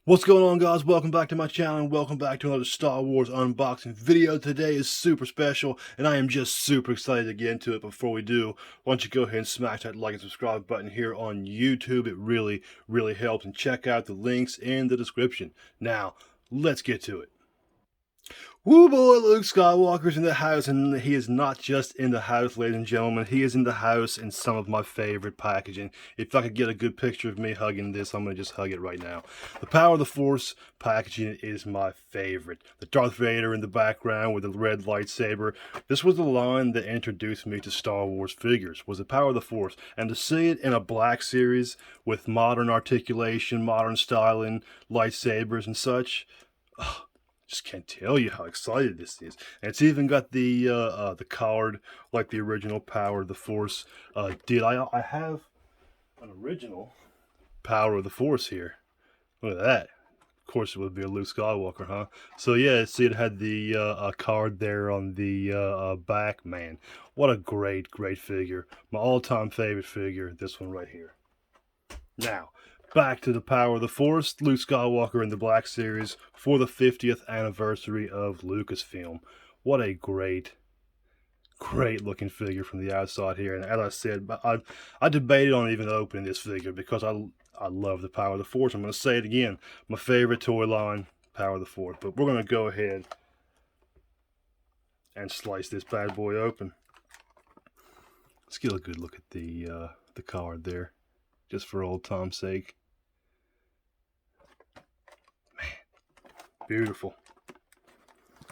What's going on, guys? Welcome back to my channel and welcome back to another Star Wars unboxing video. Today is super special and I am just super excited to get into it. Before we do, why don't you go ahead and smash that like and subscribe button here on YouTube. It really helps, and check out the links in the description. Now, let's get to it. Woo boy, Luke Skywalker's in the house, and he is not just in the house, ladies and gentlemen. He is in the house in some of my favorite packaging. If I could get a good picture of me hugging this, I'm going to just hug it right now. The Power of the Force packaging is my favorite. The Darth Vader in the background with the red lightsaber. This was the line that introduced me to Star Wars figures, was the Power of the Force. And to see it in a Black Series with modern articulation, modern styling, lightsabers and such, just can't tell you how excited this is. And it's even got the card like the original Power of the Force did. I have an original Power of the Force here. Look at that. Of course, it would be a Luke Skywalker, huh? So yeah, see, it had the card there on the back. Man, what a great figure. My all-time favorite figure. This one right here. Now, back to the Power of the Force, Luke Skywalker in the Black Series for the 50th anniversary of Lucasfilm. What a great looking figure from the outside here. And as I said, I debated on even opening this figure because I love the Power of the Force. I'm going to say it again, my favorite toy line, Power of the Force. But we're going to go ahead and slice this bad boy open. Let's get a good look at the card there, just for old time's sake. Beautiful.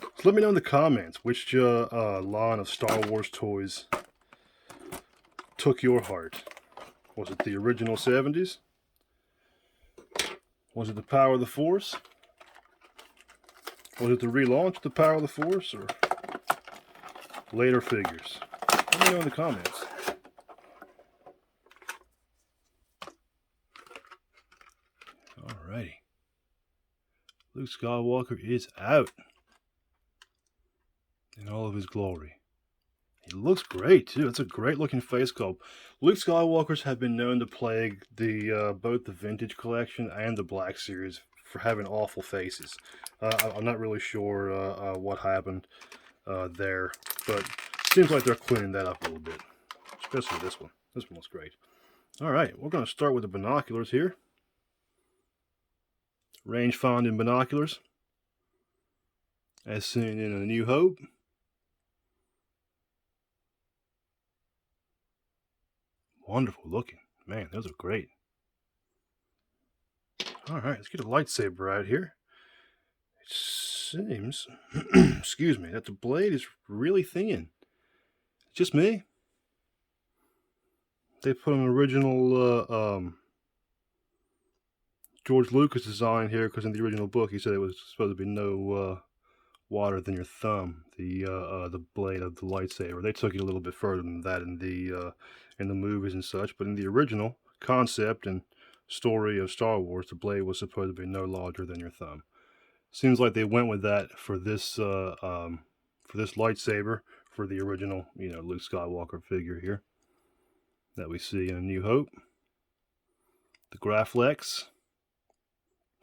So let me know in the comments which line of Star Wars toys took your heart. Was it the original 70s? Was it the Power of the Force? Was it the relaunch of the Power of the Force, or later figures? Let me know in the comments. Alrighty. Luke Skywalker is out in all of his glory. He looks great too. It's a great looking face sculpt. Luke Skywalkers have been known to plague the both the vintage collection and the Black Series for having awful faces. I'm not really sure what happened there, but it seems like they're cleaning that up a little bit, especially this one. This one looks great. All right, we're going to start with the binoculars here. Range-finding binoculars, as seen in A New Hope. Wonderful looking. Man, those are great. Alright, let's get a lightsaber out here. It seems, excuse me, that the blade is really thin. Just me? They put an original George Lucas design here, because in the original book he said it was supposed to be no wider than your thumb, the blade of the lightsaber. They took it a little bit further than that in the movies and such, but in the original concept and story of Star Wars, the blade was supposed to be no larger than your thumb. Seems like they went with that for this lightsaber for the original, Luke Skywalker figure here that we see in A New Hope. The Graflex,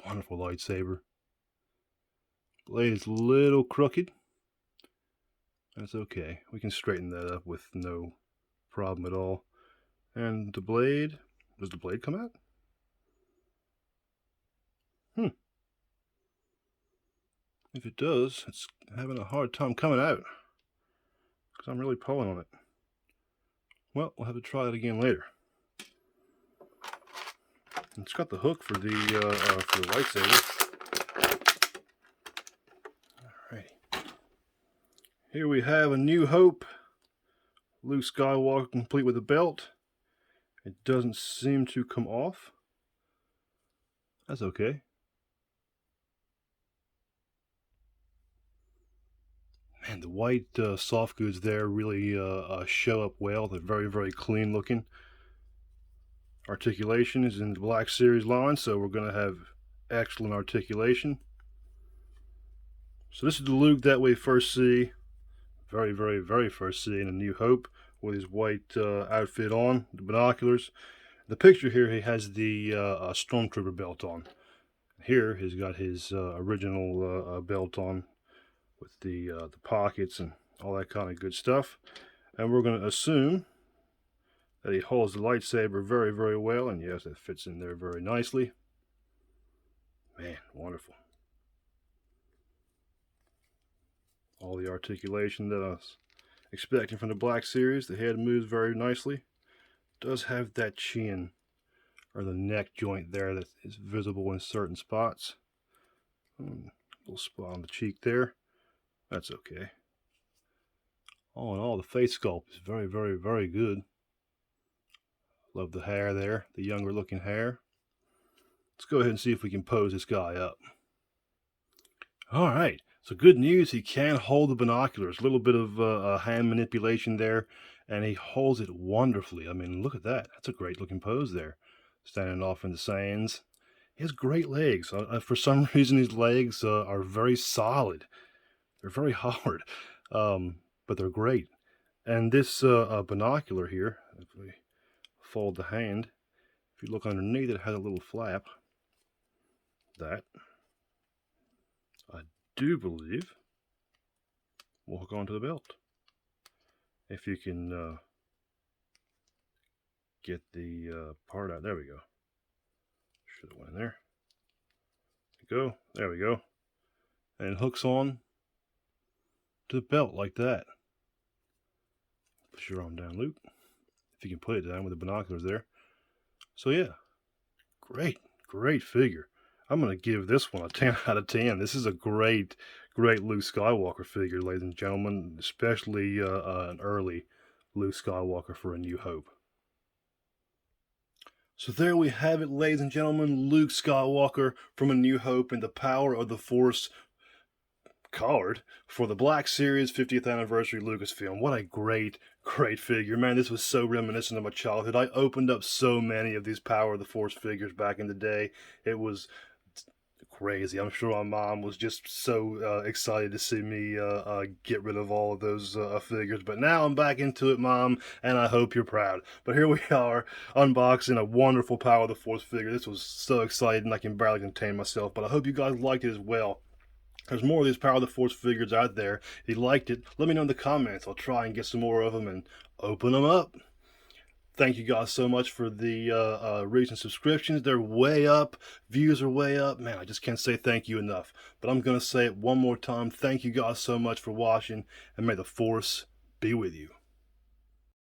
wonderful lightsaber. Blade is a little crooked. That's okay. We can straighten that up with no problem at all. And the blade, does the blade come out? If it does, it's having a hard time coming out, because I'm really pulling on it. Well, we'll have to try it again later. It's got the hook for the lightsaber. Alrighty. Here we have A New Hope. Luke Skywalker complete with a belt. It doesn't seem to come off. That's okay. Man, the white soft goods there really show up well. They're very clean looking. Articulation is in the Black Series line, so we're going to have excellent articulation. So this is the Luke that we first see, very first see in A New Hope, with his white outfit on, the binoculars. The picture here, he has the Stormtrooper belt on. Here he's got his original belt on with the pockets and all that kind of good stuff. And we're going to assume that he holds the lightsaber very, very well. And yes, it fits in there very nicely. Man, wonderful. All the articulation that I was expecting from the Black Series. The head moves very nicely. Does have that chin or the neck joint there that is visible in certain spots. Little spot on the cheek there. That's okay. All in all, the face sculpt is very, very, very good. Love the hair there, the younger looking hair. Let's go ahead and see if we can pose this guy up. All right, so good news, he can hold the binoculars. A little bit of hand manipulation there, and he holds it wonderfully. I mean, look at that. That's a great looking pose there. Standing off in the sands. He has great legs. For some reason, his legs are very solid. They're very hard, but they're great. And this binocular here, if we fold the hand, if you look underneath, it has a little flap. That, I do believe, will hook onto the belt. If you can get the part out. There we go. Should have went in there. Go. There we go. And it hooks on to the belt like that. Push your arm down, Luke. If you can put it down with the binoculars there. So yeah, great figure. I'm going to give this one a 10 out of 10. This is a great Luke Skywalker figure, ladies and gentlemen. Especially an early Luke Skywalker for A New Hope. So there we have it, ladies and gentlemen. Luke Skywalker from A New Hope and the Power of the Force card for the Black Series 50th Anniversary Lucasfilm. What a great figure. Man, this was so reminiscent of my childhood. I opened up so many of these Power of the Force figures back in the day. It was crazy. I'm sure my mom was just so excited to see me get rid of all of those figures. But now I'm back into it, Mom, and I hope you're proud. But here we are, unboxing a wonderful Power of the Force figure. This was so exciting, I can barely contain myself. But I hope you guys liked it as well. There's more of these Power of the Force figures out there. If you liked it, let me know in the comments. I'll try and get some more of them and open them up. Thank you guys so much for the recent subscriptions. They're way up. Views are way up. Man, I just can't say thank you enough. But I'm going to say it one more time. Thank you guys so much for watching, and may the Force be with you.